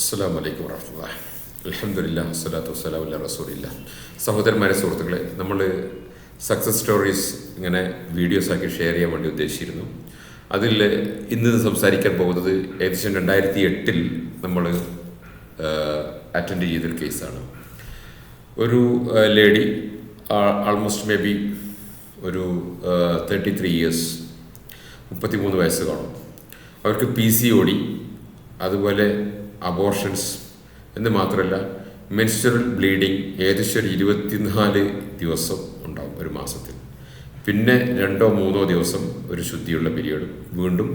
അസ്സലാമു അലൈക്കും വറഹ്മത്തുള്ളാഹി. അൽഹംദുലില്ലാഹി വസ്സലാത്തു വസ്സലാമു അലാ റസൂലില്ലാഹ്. സഹോദരന്മാരെ, സുഹൃത്തുക്കളെ, നമ്മൾ സക്സസ് സ്റ്റോറീസ് ഇങ്ങനെ വീഡിയോസാക്കി ഷെയർ ചെയ്യാൻ വേണ്ടി ഉദ്ദേശിച്ചിരുന്നു. അതിൽ ഇന്ന് സംസാരിക്കാൻ പോകുന്നത് ഏകദേശം 2008 നമ്മൾ അറ്റൻഡ് ചെയ്തൊരു കേസാണ്. ഒരു ലേഡി ആൾമോസ്റ്റ് മേ ബി ഒരു 33 ഇയേഴ്സ്, 33 വയസ്സ് കാണും. അവർക്ക് PCOD, അതുപോലെ അബോർഷൻസ് എന്ന് മാത്രമല്ല മെൻസ്ട്രുവൽ ബ്ലീഡിങ് ഏകദേശം ഒരു 24 ദിവസം ഉണ്ടാവും ഒരു മാസത്തിൽ. പിന്നെ 2-3 ദിവസം ഒരു ശുദ്ധിയുള്ള പീരീഡ് വീണ്ടും.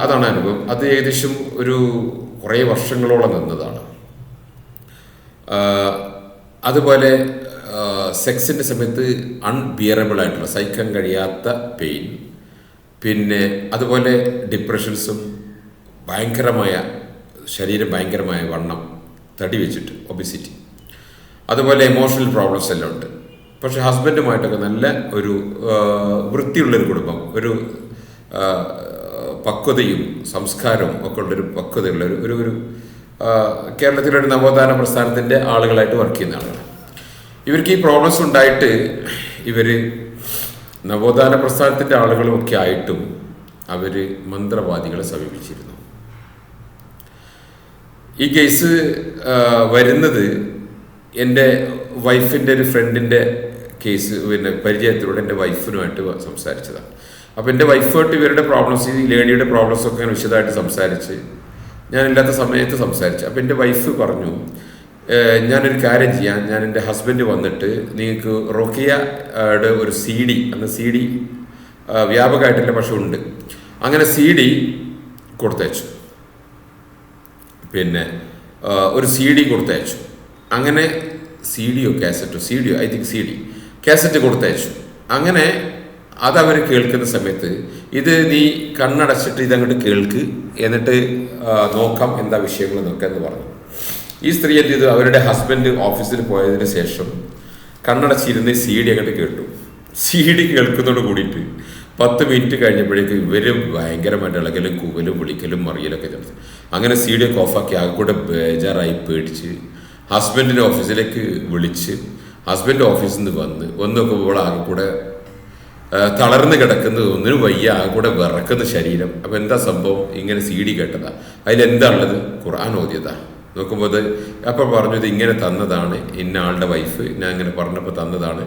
അതാണ് അനുഭവം. അത് ഏകദേശം ഒരു കുറേ വർഷങ്ങളോളം നിന്നതാണ്. അതുപോലെ സെക്സിൻ്റെ സമയത്ത് അൺബിയറബിൾ ആയിട്ടുള്ള, സഹിക്കാൻ കഴിയാത്ത പെയിൻ, പിന്നെ അതുപോലെ ഡിപ്രഷൻസും, ഭയങ്കരമായ ശരീരം, ഭയങ്കരമായ വണ്ണം, തടി വെച്ചിട്ട് ഒബിസിറ്റി, അതുപോലെ എമോഷണൽ പ്രോബ്ലംസ് എല്ലാം ഉണ്ട്. പക്ഷെ ഹസ്ബൻഡുമായിട്ടൊക്കെ നല്ല ഒരു വൃത്തിയുള്ളൊരു കുടുംബം, ഒരു പക്വതയും സംസ്കാരവും ഒക്കെ ഉള്ളൊരു പക്വതയുള്ള ഒരു കേരളത്തിലൊരു നവോത്ഥാന പ്രസ്ഥാനത്തിൻ്റെ ആളുകളായിട്ട് വർക്ക് ചെയ്യുന്ന ആളുകൾ. ഇവർക്ക് ഈ പ്രോബ്ലംസ് ഉണ്ടായിട്ട് ഇവർ നവോത്ഥാന പ്രസ്ഥാനത്തിൻ്റെ ആളുകളുമൊക്കെ ആയിട്ടും അവർ മന്ത്രവാദികളെ സമീപിച്ചിരുന്നു. ഈ കേസ് വരുന്നത് എൻ്റെ വൈഫിൻ്റെ ഒരു ഫ്രണ്ടിൻ്റെ കേസ്, പിന്നെ പരിചയത്തിലൂടെ എൻ്റെ വൈഫിനുമായിട്ട് സംസാരിച്ചതാണ്. അപ്പോൾ എൻ്റെ വൈഫുമായിട്ട് ഇവരുടെ പ്രോബ്ലംസ്, ഈ ലേഡിയുടെ പ്രോബ്ലംസൊക്കെ അങ്ങനെ വിശദമായിട്ട് സംസാരിച്ച്, ഞാനില്ലാത്ത സമയത്ത് സംസാരിച്ചു. അപ്പോൾ എൻ്റെ വൈഫ് പറഞ്ഞു, ഞാനൊരു കാര്യം ചെയ്യാം, ഞാൻ എൻ്റെ ഹസ്ബൻഡ് വന്നിട്ട് നിങ്ങൾക്ക് റൊക്കിയയുടെ ഒരു CD, അന്ന് CD വ്യാപകമായിട്ടില്ല പക്ഷെ ഉണ്ട്, അങ്ങനെ CD കൊടുത്തയച്ചു. പിന്നെ ഒരു CD കൊടുത്തയച്ചു. അങ്ങനെ CD കാസറ്റ് കൊടുത്തയച്ചു. അങ്ങനെ അതവർ കേൾക്കുന്ന സമയത്ത്, ഇത് നീ കണ്ണടച്ചിട്ട് ഇതങ്ങോട്ട് കേൾക്ക്, എന്നിട്ട് നോക്കാം എന്താ വിഷയങ്ങൾ നോക്കാം എന്ന് പറഞ്ഞു. ഈ സ്ത്രീ എന്ത് ചെയ്തു, അവരുടെ ഹസ്ബൻഡ് ഓഫീസിൽ പോയതിന് ശേഷം കണ്ണടച്ചിരുന്ന് CD അങ്ങോട്ട് കേട്ടു. CD കേൾക്കുന്നതോട് കൂടിയിട്ട് 10 മിനിറ്റ് കഴിഞ്ഞപ്പോഴേക്കും ഇവർ ഭയങ്കരമായിട്ട് ഇളകലും കൂവലും വിളിക്കലും മറിയലൊക്കെ ചേർത്ത്. അങ്ങനെ CD ഒക്കെ ഓഫാക്കി ആകെ കൂടെ ബേജാറായി പേടിച്ച് ഹസ്ബൻഡിൻ്റെ ഓഫീസിലേക്ക് വിളിച്ച്, ഹസ്ബൻഡ് ഓഫീസിൽ നിന്ന് വന്ന് നോക്കുമ്പോൾ ആകെ കൂടെ തളർന്ന് കിടക്കുന്നത്, ഒന്നിനും വയ്യ, ആകെ കൂടെ വിറക്കുന്ന ശരീരം. അപ്പോൾ എന്താ സംഭവം? ഇങ്ങനെ CD കേട്ടതാ. അതിലെന്താ ഉള്ളത്? ഖുർആൻ ഓതിയതാ. നോക്കുമ്പോൾ അത് അപ്പോൾ പറഞ്ഞു, ഇത് ഇങ്ങനെ തന്നതാണ് ഇന്ന ആളുടെ വൈഫ്, ഞാൻ ഇങ്ങനെ പറഞ്ഞപ്പോൾ തന്നതാണ്.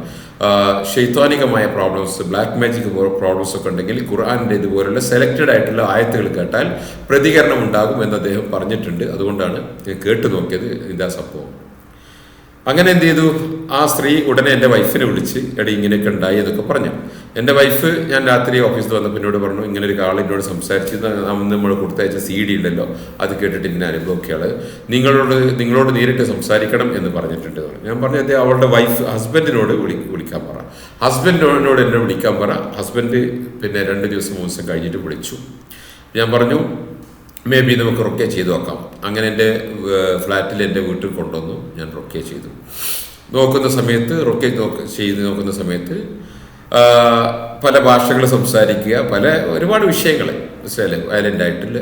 ശൈത്വാനികമായ പ്രോബ്ലംസ്, ബ്ലാക്ക് മാജിക് പ്രോബ്ലംസ് ഒക്കെ ഉണ്ടെങ്കിൽ ഖുർആനിൻ്റെ ഇതുപോലുള്ള സെലക്റ്റഡ് ആയിട്ടുള്ള ആയത്തുകൾ കേട്ടാൽ പ്രതികരണം ഉണ്ടാകും എന്ന് അദ്ദേഹം പറഞ്ഞിട്ടുണ്ട്. അതുകൊണ്ടാണ് കേട്ടു നോക്കിയത്, ഇതാ സംഭവം. അങ്ങനെ എന്ത് ചെയ്തു, ആ സ്ത്രീ ഉടനെ എൻ്റെ വൈഫിനെ വിളിച്ച്, എടി ഇങ്ങനെയൊക്കെ ഉണ്ടായി എന്നൊക്കെ പറഞ്ഞു. എൻ്റെ വൈഫ്, ഞാൻ രാത്രി ഓഫീസിൽ വന്നപ്പോൾ എന്നോട് പറഞ്ഞു, ഇങ്ങനെ ഒരു ആളിനോട് സംസാരിച്ച് നമ്മൾ കൊടുത്തയച്ച CD ഉണ്ടല്ലോ, അത് കേട്ടിട്ട് ഇന്ന അനുഭവമൊക്കെയാണ്, നിങ്ങളോട് നേരിട്ട് സംസാരിക്കണം എന്ന് പറഞ്ഞിട്ടുണ്ട്. ഞാൻ പറഞ്ഞു, അതേ, അവളുടെ ഹസ്ബൻഡിനോട് വിളിക്കാൻ പറ, ഹസ്ബൻഡിനോട് എന്നെ വിളിക്കാൻ പറ. ഹസ്ബൻഡ് പിന്നെ 2 ദിവസം 3 ദിവസം കഴിഞ്ഞിട്ട് വിളിച്ചു. ഞാൻ പറഞ്ഞു, മേ ബി നമുക്ക് റൊക്കെ ചെയ്ത് നോക്കാം. അങ്ങനെ എൻ്റെ ഫ്ലാറ്റിൽ എൻ്റെ വീട്ടിൽ കൊണ്ടുവന്നു. ഞാൻ റൊക്കെ ചെയ്തു നോക്കുന്ന സമയത്ത്, ചെയ്ത് നോക്കുന്ന സമയത്ത് പല ഭാഷകൾ സംസാരിക്കുക, ഒരുപാട് വിഷയങ്ങൾ, മനസ്സിലായില്ലേ, വയലൻ്റ് ആയിട്ടില്ല.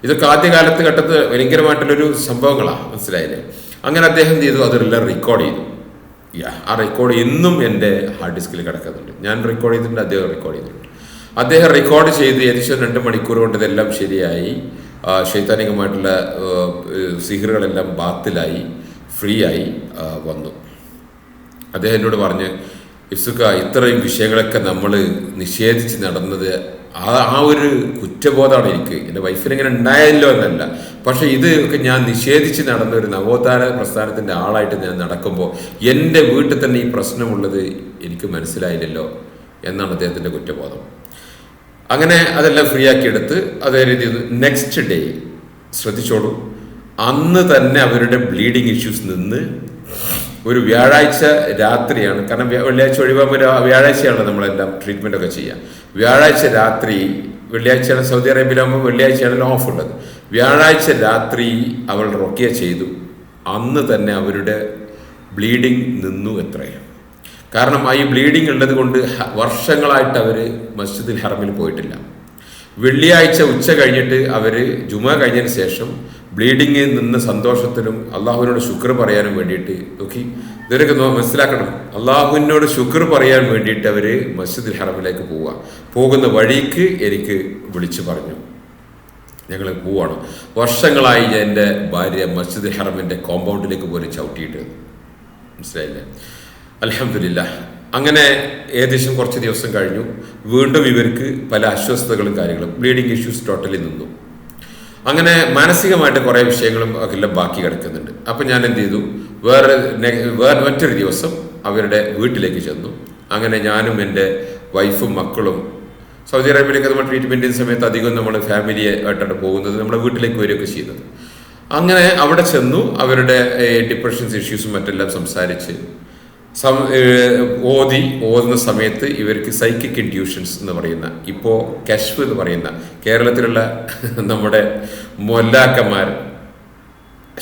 ഇതൊക്കെ ആദ്യകാലത്ത് ഘട്ടത്തിൽ ഭയങ്കരമായിട്ടുള്ളൊരു സംഭവങ്ങളാണ്, മനസ്സിലായില്ലേ. അങ്ങനെ അദ്ദേഹം ചെയ്തു, അതെല്ലാം റെക്കോർഡ് ചെയ്തു. ആ റെക്കോർഡ് ഇന്നും എൻ്റെ ഹാർഡ് ഡിസ്കിൽ കിടക്കുന്നുണ്ട്. ഞാൻ റെക്കോർഡ് ചെയ്തിട്ടുണ്ട്, അദ്ദേഹം റെക്കോർഡ് ചെയ്തിട്ടുണ്ട്. അദ്ദേഹം റെക്കോർഡ് ചെയ്ത് ഏകദേശം 2 മണിക്കൂർ കൊണ്ട് ഇതെല്ലാം ശരിയായി. ശൈത്താനികമായിട്ടുള്ള സിഹറുകളെല്ലാം ബാത്തിലായി, ഫ്രീ ആയി വന്നു. അദ്ദേഹം എന്നോട് പറഞ്ഞ്, ഇഫ്സുക്ക, ഇത്രയും വിഷയങ്ങളൊക്കെ നമ്മൾ നിഷേധിച്ച് നടന്നത്, ആ ഒരു കുറ്റബോധമാണ് എനിക്ക്. എൻ്റെ വൈഫിനിങ്ങനെ ഉണ്ടായല്ലോ എന്നല്ല, പക്ഷേ ഇത് ഒക്കെ ഞാൻ നിഷേധിച്ച് നടന്ന ഒരു നവോത്ഥാന പ്രസ്ഥാനത്തിൻ്റെ ആളായിട്ട് ഞാൻ നടക്കുമ്പോൾ എൻ്റെ വീട്ടിൽ തന്നെ ഈ പ്രശ്നമുള്ളത് എനിക്ക് മനസ്സിലായില്ലല്ലോ എന്നാണ് അദ്ദേഹത്തിൻ്റെ കുറ്റബോധം. അങ്ങനെ അതെല്ലാം ഫ്രീ ആക്കി എടുത്ത് അതേ രീതിയിൽ നെക്സ്റ്റ് ഡേ, ശ്രദ്ധിച്ചോളൂ, അന്ന് തന്നെ അവരുടെ ബ്ലീഡിങ് ഇഷ്യൂസ് നിന്ന് ഒരു വ്യാഴാഴ്ച രാത്രിയാണ്, കാരണം വെള്ളിയാഴ്ച ഒഴിവാകുമ്പോൾ വ്യാഴാഴ്ചയാണ് നമ്മളെല്ലാം ട്രീറ്റ്മെൻറ്റൊക്കെ ചെയ്യുക. വ്യാഴാഴ്ച രാത്രി, വെള്ളിയാഴ്ചയാണ് സൗദി അറേബ്യയിലാകുമ്പോൾ വെള്ളിയാഴ്ചയാണല്ലോ ഓഫ് ഉള്ളത്. വ്യാഴാഴ്ച രാത്രി അവൾ റൊക്കിയ ചെയ്തു. അന്ന് തന്നെ അവരുടെ ബ്ലീഡിങ് നിന്നു. എത്രയാണ്? കാരണം ഈ ബ്ലീഡിങ് ഉള്ളത് കൊണ്ട് വർഷങ്ങളായിട്ട് അവർ മസ്ജിദുൽ ഹറമിൽ പോയിട്ടില്ല. വെള്ളിയാഴ്ച ഉച്ച കഴിഞ്ഞിട്ട് അവർ ജുമ കഴിഞ്ഞതിന് ശേഷം ബ്ലീഡിങ്ങിൽ നിന്ന് സന്തോഷത്തിലും അള്ളാഹുവിനോട് ശുക്ർ പറയാനും വേണ്ടിയിട്ട് നോക്കി, ഇവരൊക്കെ മനസ്സിലാക്കണം, അള്ളാഹുവിനോട് ശുക്ർ പറയാൻ വേണ്ടിയിട്ട് അവർ മസ്ജിദുൽ ഹറമിലേക്ക് പോകുന്ന വഴിക്ക് എനിക്ക് വിളിച്ചു പറഞ്ഞു, ഞങ്ങൾ പോവാണ്. വർഷങ്ങളായി ഞാൻ എൻ്റെ ഭാര്യ മസ്ജിദുൽ ഹറമിൻ്റെ കോമ്പൗണ്ടിലേക്ക് പോലും ചവിട്ടിയിട്ട്, മനസ്സിലായില്ലേ? അൽഹംദുലില്ലാഹ്. അങ്ങനെ ഏകദേശം കുറച്ച് ദിവസം കഴിഞ്ഞു. വീണ്ടും ഇവർക്ക് പല അസ്വസ്ഥതകളും കാര്യങ്ങളും, ബ്ലീഡിങ് ഇഷ്യൂസ് ടോട്ടലി നിന്നു. അങ്ങനെ മാനസികമായിട്ട് കുറേ വിഷയങ്ങളും എല്ലാം ബാക്കി കിടക്കുന്നുണ്ട്. അപ്പം ഞാൻ എന്ത് ചെയ്തു, വേറെ മറ്റൊരു ദിവസം അവരുടെ വീട്ടിലേക്ക് ചെന്നു. അങ്ങനെ ഞാനും എൻ്റെ വൈഫും മക്കളും, സൗദി അറേബ്യയിലേക്ക് നമ്മൾ ട്രീറ്റ്മെൻറ്റ് ചെയ്യുന്ന സമയത്ത് അധികം നമ്മൾ ഫാമിലി ആയിട്ടാണ് പോകുന്നത്, നമ്മുടെ വീട്ടിലേക്ക് വരികയൊക്കെ ചെയ്യുന്നത്. അങ്ങനെ അവിടെ ചെന്നു അവരുടെ ഡിപ്രഷൻസ് ഇഷ്യൂസും മറ്റെല്ലാം സംസാരിച്ച് ഓതുന്ന സമയത്ത് ഇവർക്ക് സൈക്കിക് ഇൻഡ്യൂഷൻസ് എന്ന് പറയുന്ന, ഇപ്പോൾ കശ്ഫ് എന്ന് പറയുന്ന കേരളത്തിലുള്ള നമ്മുടെ മൊല്ലാക്കന്മാർ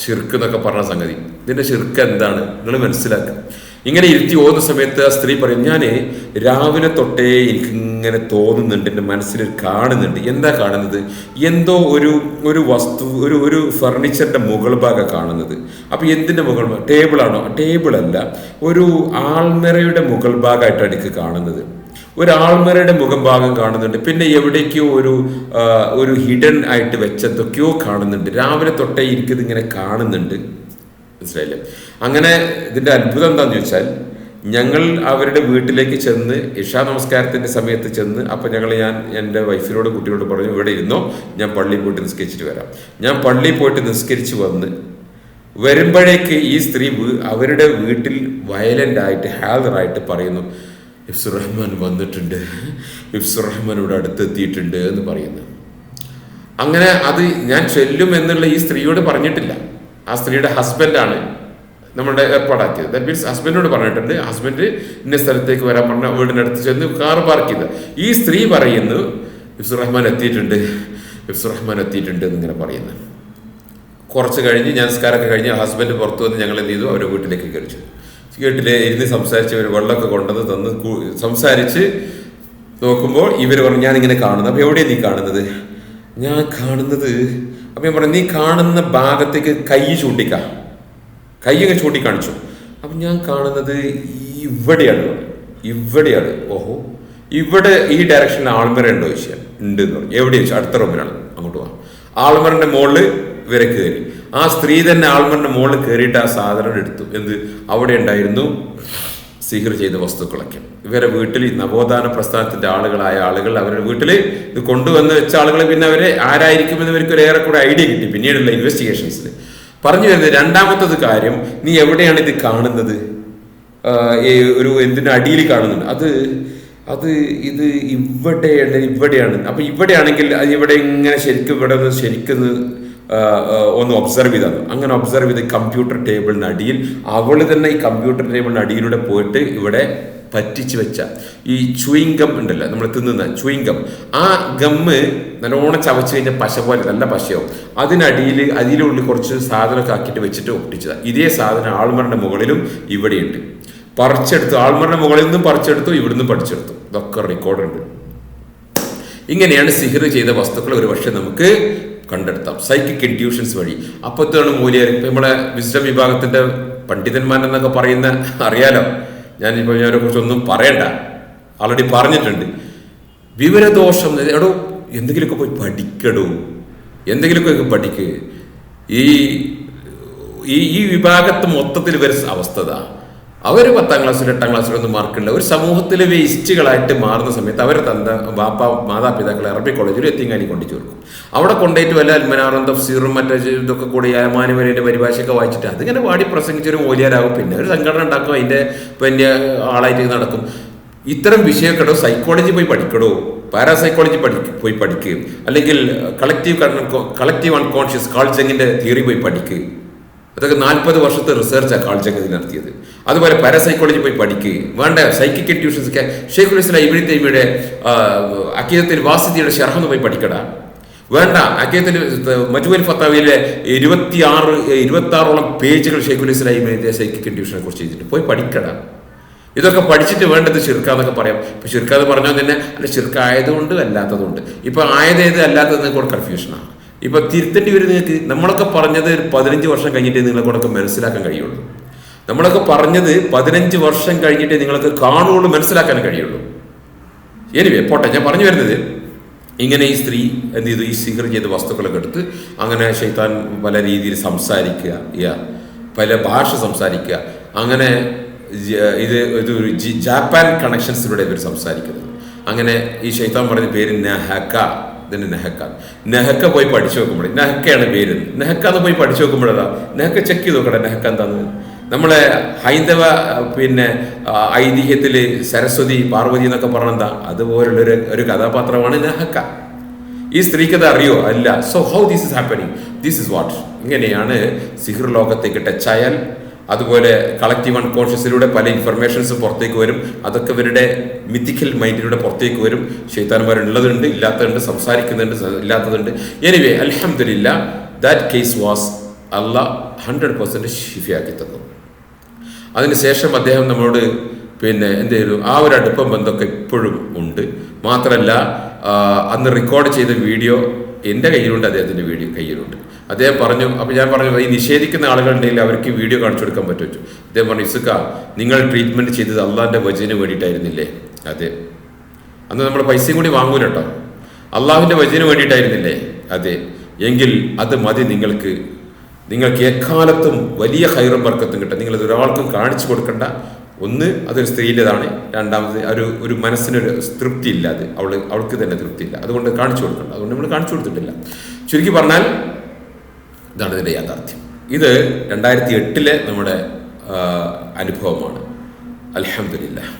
ഷിർക്ക് എന്നൊക്കെ പറഞ്ഞ സംഗതി, ഇതിൻ്റെ ഷിർക്ക് എന്താണ് നിങ്ങൾ മനസ്സിലാക്കുക. ഇങ്ങനെ ഇരുത്തി ഓതുന്ന സമയത്ത് ആ സ്ത്രീ പറയും, ഞാൻ രാവിലെ തൊട്ടേ എനിക്കിങ്ങനെ തോന്നുന്നുണ്ട്, എൻ്റെ മനസ്സിൽ കാണുന്നുണ്ട്. എന്താ കാണുന്നത്? എന്തോ ഒരു വസ്തു, ഒരു ഫർണിച്ചറിൻ്റെ മുകൾ ഭാഗം കാണുന്നത്. അപ്പോൾ എന്തിൻ്റെ മുകൾ ഭാഗം? ടേബിളാണോ? ടേബിളല്ല, ഒരു ആൾമറയുടെ മുകൾ ഭാഗമായിട്ടാണ് എനിക്ക് കാണുന്നത്. ഒരു ആൾമറയുടെ മുഖം ഭാഗം കാണുന്നുണ്ട്. പിന്നെ എവിടേക്കോ ഒരു ഹിഡൻ ആയിട്ട് വെച്ചെന്തൊക്കെയോ കാണുന്നുണ്ട്. രാവിലെ തൊട്ടേ എനിക്കിത് ഇങ്ങനെ കാണുന്നുണ്ട്, മനസ്സിലായില്ലേ? അങ്ങനെ ഇതിൻ്റെ അത്ഭുതം എന്താണെന്ന് ചോദിച്ചാൽ, ഞങ്ങൾ അവരുടെ വീട്ടിലേക്ക് ചെന്ന് ഇഷാ നമസ്കാരത്തിൻ്റെ സമയത്ത് ചെന്ന്, അപ്പം ഞാൻ എൻ്റെ വൈഫിനോട് കുട്ടിയോട് പറഞ്ഞു, ഇവിടെ ഇരുന്നോ, ഞാൻ പള്ളിയിൽ പോയിട്ട് നിസ്കരിച്ചിട്ട് വരാം. ഞാൻ പള്ളിയിൽ പോയിട്ട് നിസ്കരിച്ച് വരുമ്പോഴേക്ക് ഈ സ്ത്രീ അവരുടെ വീട്ടിൽ വയലൻ്റായിട്ട് ഹാദറായിട്ട് പറയുന്നു, ഹിഫ്സുർ റഹ്മാൻ വന്നിട്ടുണ്ട്, ഹിഫ്സുർ റഹ്മാൻ ഇവിടെ അടുത്തെത്തിയിട്ടുണ്ട് എന്ന് പറയുന്നു. അങ്ങനെ അത് ഞാൻ ചൊല്ലും എന്നുള്ള ഈ സ്ത്രീയോട് പറഞ്ഞിട്ടില്ല. ആ സ്ത്രീയുടെ ഹസ്ബൻഡാണ് നമ്മുടെ ഏർപ്പാടാക്കിയത്. ദാറ്റ് മീൻസ് ഹസ്ബൻഡിനോട് പറഞ്ഞിട്ടുണ്ട്, ഹസ്ബൻഡ് ഇന്ന സ്ഥലത്തേക്ക് വരാൻ പറഞ്ഞ വീടിനടുത്ത് ചെന്ന് കാർ പാർക്ക് ചെയ്ത് ഈ സ്ത്രീ പറയുന്നു, ഹിഫ്സുർ റഹ്മാൻ എത്തിയിട്ടുണ്ട്, ഹിഫ്സുർ റഹ്മാൻ എത്തിയിട്ടുണ്ട് എന്നിങ്ങനെ പറയുന്നു. കുറച്ച് കഴിഞ്ഞ് ഞാൻ നിസ്കാരമൊക്കെ കഴിഞ്ഞ് ഹസ്ബൻഡ് പുറത്തു വന്ന് ഞങ്ങൾ എന്ത് ചെയ്തു, അവരുടെ വീട്ടിലേക്ക് കഴിച്ചു. വീട്ടിൽ ഇരുന്ന് സംസാരിച്ച് അവർ വെള്ളമൊക്കെ കൊണ്ടുവന്ന് തന്ന് സംസാരിച്ച് നോക്കുമ്പോൾ ഇവർ പറഞ്ഞു, ഞാനിങ്ങനെ കാണുന്നത്. അപ്പോൾ എവിടെയാണ് നീ കാണുന്നത്? ഞാൻ കാണുന്നത്, അപ്പം ഞാൻ പറഞ്ഞു, നീ കാണുന്ന ഭാഗത്തേക്ക് കൈ ചൂണ്ടിക്കാണിച്ചു. അപ്പം ഞാൻ കാണുന്നത് ഇവിടെയാണ്. ഓഹോ, ഇവിടെ ഈ ഡയറക്ഷനിൽ ആൾമറ ഉണ്ടോ ചോദിച്ചാൽ ഉണ്ട് എന്ന് പറഞ്ഞു. എവിടെ ചോദിച്ചാൽ അടുത്ത റൂമിലാണ്, അങ്ങോട്ട് പോകാം. ആൾമറിന്റെ മുകളിൽ ഇവരെ കയറി. ആ സ്ത്രീ തന്നെ ആൾമറിന്റെ മുകളിൽ കയറിയിട്ട് ആ സാധനം എടുത്തു. അവിടെ ഉണ്ടായിരുന്നു സിഹിർ ചെയ്ത വസ്തുക്കളൊക്കെ. ഇവരെ വീട്ടിൽ നവോത്ഥാന പ്രസ്ഥാനത്തിന്റെ ആളുകളായ ആളുകൾ അവരുടെ വീട്ടിൽ ഇത് കൊണ്ടുവന്ന് വെച്ച ആളുകൾ പിന്നെ അവരെ ആരായിരിക്കുമെന്ന് ഇവർക്ക് ഒരു ഏറെക്കൂടെ ഐഡിയ കിട്ടി പിന്നീടുള്ള ഇൻവെസ്റ്റിഗേഷൻസിൽ. പറഞ്ഞു വരുന്നത് രണ്ടാമത്തത് കാര്യം, നീ എവിടെയാണ് ഇത് കാണുന്നത്? ഒരു എന്തിന്റെ അടിയിൽ കാണുന്നുണ്ട്. ഇത് ഇവിടെയാണ്. അപ്പൊ ഇവിടെയാണെങ്കിൽ അത് ഇവിടെ ഇങ്ങനെ ശരിക്കും ഒന്ന് ഒബ്സർവ് ചെയ്താണ്. അങ്ങനെ ഒബ്സർവ് ചെയ്ത് കമ്പ്യൂട്ടർ ടേബിളിന് അടിയിൽ അവള് തന്നെ ഈ കമ്പ്യൂട്ടർ ടേബിളിന് അടിയിലൂടെ പോയിട്ട് ഇവിടെ പറ്റിച്ചു വെച്ച ഈ ചൂയിങ് ഗം ഉണ്ടല്ലോ, നമ്മൾ തിന്നുന്ന ചൂയിങ് ഗം, ആ ഗമ്മ് നല്ലോണം ചവച്ച് കഴിഞ്ഞാൽ പശ പോലെ നല്ല പശയാവും. അതിനുള്ളിൽ കുറച്ച് സാധനമൊക്കെ ആക്കിയിട്ട് വെച്ചിട്ട് ഒട്ടിച്ചതാണ്. ഇതേ സാധനം ആൾമറിന്റെ മുകളിലും ഇവിടെയുണ്ട്. പറിച്ചെടുത്തു, ആൾമറിന്റെ മുകളിൽ നിന്നും പറിച്ചെടുത്തു, ഇവിടുന്ന് പഠിച്ചെടുത്തു. ഇതൊക്കെ റെക്കോർഡുണ്ട്. ഇങ്ങനെയാണ് സിഹിർ ചെയ്ത വസ്തുക്കൾ ഒരു പക്ഷെ നമുക്ക് കണ്ടെടുത്താം സൈക്കിക് ഇൻഡ്യൂഷൻസ് വഴി. അപ്പോഴത്തേണ് മൂല്യർ, നമ്മളെ വിസ്ഡം വിഭാഗത്തിന്റെ പണ്ഡിതന്മാരെന്നൊക്കെ പറയുന്ന അറിയാലോ, ഞാനിപ്പോൾ അവരെ കുറിച്ചൊന്നും പറയണ്ട, ആൾറെഡി പറഞ്ഞിട്ടുണ്ട്. വിവരദോഷം, എടോ എന്തെങ്കിലുമൊക്കെ പോയി പഠിക്കടോ, എന്തെങ്കിലുമൊക്കെ പഠിക്ക്. ഈ വിഭാഗത്ത് മൊത്തത്തിൽ വരെ അവസ്ഥ അവർ 10ാം ക്ലാസ്സിൽ 8ാം ക്ലാസ്സിലൊന്നും മാർക്കുള്ള ഒരു സമൂഹത്തിലെ വേസ്റ്റുകളായിട്ട് മാറുന്ന സമയത്ത് അവരെ മാതാപിതാക്കളെ അറബി കോളേജിൽ എത്തിങ്ങാനി കൊണ്ടു ചേർക്കും. അവിടെ കൊണ്ടുപോയിട്ട് വല്ല അൽമനാറും തഫ്സീറും മറ്റേ ഇതൊക്കെ കൂടി യമാനുവലിന്റെ പരിഭാഷയൊക്കെ വായിച്ചിട്ട് അതിങ്ങനെ വാടി പ്രസംഗിച്ചൊരു മൂല്യരാകും. പിന്നെ ഒരു സംഘടന ഉണ്ടാക്കും, അതിന്റെ പിന്നെ ആളായിട്ട് നടക്കും. ഇത്തരം വിഷയമൊക്കെ സൈക്കോളജി പോയി പഠിക്കടോ, പാരാസൈക്കോളജി പോയി പഠിക്കുക, അല്ലെങ്കിൽ കളക്റ്റീവ് അൺകോൺഷ്യസ് കാൾജങ്ങിന്റെ തിയറി പോയി പഠിക്കുക. അതൊക്കെ 40 വർഷത്തെ റിസർച്ചാണ് കാൾജങ് നടത്തിയത്. അതുപോലെ പാരാസൈക്കോളജി പോയി പഠിക്കുക. വേണ്ട സൈക്കിക് ഇൻഡ്യൂഷൻസ് ഒക്കെ ഷെയ്ഖുൽ ഇസ്ലാം ഇബ്നു തൈമിയുടെ അഖീദത്തുൽ വാസിതിയുടെ ശർഹ് പോയി പഠിക്കടാ. വേണ്ട, അഖീദത്തുൽ മജ്മുഅൽ ഫത്താവിയിലെ 26ഓളം പേജുകൾ ഷെയ്ഖുൽ ഇസ്ലാം ഇബ്നു തൈമിയ സൈക്കിക് ഇൻഡ്യൂഷനെ കുറിച്ച് ചെയ്തിട്ട് പോയി പഠിക്കടാ. ഇതൊക്കെ പഠിച്ചിട്ട് വേണ്ടത് ശിർക്കാന്നൊക്കെ പറയാം. ഇപ്പം ശിർക്കാന്ന് പറഞ്ഞാൽ തന്നെ അല്ല ശിർക്കായതുകൊണ്ട് അല്ലാത്തതുകൊണ്ട്. ഇപ്പം ആയതേത് അല്ലാത്തതെന്ന് കൂടെ കൺഫ്യൂഷനാണ്. ഇപ്പം തിരുത്തേണ്ടി വരും നിങ്ങൾക്ക്. നമ്മളൊക്കെ പറഞ്ഞത് 15 വർഷം കഴിഞ്ഞിട്ടേ നിങ്ങളെ മനസ്സിലാക്കാൻ കഴിയുള്ളൂ. നമ്മളൊക്കെ പറഞ്ഞത് 15 വർഷം കഴിഞ്ഞിട്ടേ നിങ്ങൾക്ക് കാണുള്ളൂ, മനസ്സിലാക്കാൻ കഴിയുള്ളൂ. എനിവേ പോട്ടെ, ഞാൻ പറഞ്ഞു വരുന്നത് ഇങ്ങനെ ഈ സ്ത്രീ എന്ത് ചെയ്തു, ഈ സിഹർ ചെയ്ത വസ്തുക്കളൊക്കെ എടുത്ത് അങ്ങനെ ശൈത്താൻ പല രീതിയിൽ സംസാരിക്കുക, പല ഭാഷ സംസാരിക്കുക. അങ്ങനെ ഇതൊരു ജാപ്പാൻ കണക്ഷൻസിലൂടെ ഇവർ സംസാരിക്കുന്നത്. അങ്ങനെ ഈ ശൈത്താൻ പറഞ്ഞ പേര് നെഹക്ക. ഇതിന് നെഹക്ക പോയി പഠിച്ചു നോക്കുമ്പോഴേ, നെഹക്കയാണ് പേര്. നെഹക്ക എന്ന് പോയി പഠിച്ചു നോക്കുമ്പോഴതാ നെഹക്ക ചെക്ക് ചെയ്ത് നോക്കട്ടെ നെഹക്ക എന്താന്ന്. നമ്മളെ ഹൈന്ദവ ഐതിഹ്യത്തിൽ സരസ്വതി പാർവതി എന്നൊക്കെ പറഞ്ഞെന്താ അതുപോലുള്ളൊരു കഥാപാത്രമാണ് നെഹക്ക. ഈ സ്ത്രീക്കത് അറിയോ? അല്ല. So how this is happening? This is what. ഇങ്ങനെയാണ് സിഹിർ ലോകത്തേക്ക് ടച്ചായാൽ അതുപോലെ കളക്റ്റീവ് അൺകോൺഷ്യസിലൂടെ പല ഇൻഫർമേഷൻസ് പുറത്തേക്ക് വരും. അതൊക്കെ ഇവരുടെ മിത്തിക്കൽ മൈൻഡിലൂടെ പുറത്തേക്ക് വരും. ശൈത്താന്മാരുള്ളതുണ്ട്, ഇല്ലാത്തതുണ്ട്, സംസാരിക്കുന്നുണ്ട്, ഇല്ലാത്തതുണ്ട്. എനിവേ അൽഹംദുലില്ലാ ദാറ്റ് കേസ് വാസ് അള്ളാഹ് 100% ഷിഫയാക്കി തന്നു. അതിനുശേഷം അദ്ദേഹം നമ്മളോട് എന്ത് ചെയ്തു, ആ ഒരു അടുപ്പം ബന്ധമൊക്കെ ഇപ്പോഴും ഉണ്ട്. മാത്രമല്ല അന്ന് റെക്കോർഡ് ചെയ്ത വീഡിയോ എൻ്റെ കയ്യിലുണ്ട്, അദ്ദേഹത്തിൻ്റെ വീഡിയോ കയ്യിലുണ്ട്. അദ്ദേഹം പറഞ്ഞു, അപ്പോൾ ഞാൻ പറഞ്ഞു ഈ നിഷേധിക്കുന്ന ആളുകളുണ്ടെങ്കിൽ അവർക്ക് വീഡിയോ കാണിച്ചു കൊടുക്കാൻ പറ്റുമോ? അദ്ദേഹം പറഞ്ഞു, ഇസുക്ക നിങ്ങൾ ട്രീറ്റ്മെൻറ്റ് ചെയ്തത് അള്ളാഹിൻ്റെ വചനത്തിന് വേണ്ടിയിട്ടായിരുന്നില്ലേ? അതെ. അന്ന് നമ്മൾ പൈസയും കൂടി വാങ്ങൂല കേട്ടോ, അള്ളാഹുവിൻ്റെ വചനത്തിന് വേണ്ടിയിട്ടായിരുന്നില്ലേ? അതെ. എങ്കിൽ അത് മതി നിങ്ങൾക്ക് എക്കാലത്തും വലിയ ഹൈറും ബർക്കത്തും കിട്ടും. നിങ്ങളത് ഒരാൾക്കും കാണിച്ചു കൊടുക്കേണ്ട. ഒന്ന്, അതൊരു സ്ത്രീൻ്റെതാണ്. രണ്ടാമത് ഒരു മനസ്സിനൊരു തൃപ്തി ഇല്ല, അത് അവൾക്ക് തന്നെ തൃപ്തിയില്ല, അതുകൊണ്ട് കാണിച്ചു കൊടുക്കണ്ട. അതുകൊണ്ട് നമ്മൾ കാണിച്ചു കൊടുത്തിട്ടില്ല. ചുരുക്കി പറഞ്ഞാൽ ഇതാണ് ഇതിൻ്റെ യാഥാർത്ഥ്യം. ഇത് 2008 നമ്മുടെ അനുഭവമാണ്. അൽഹംദുലില്ലാഹ്.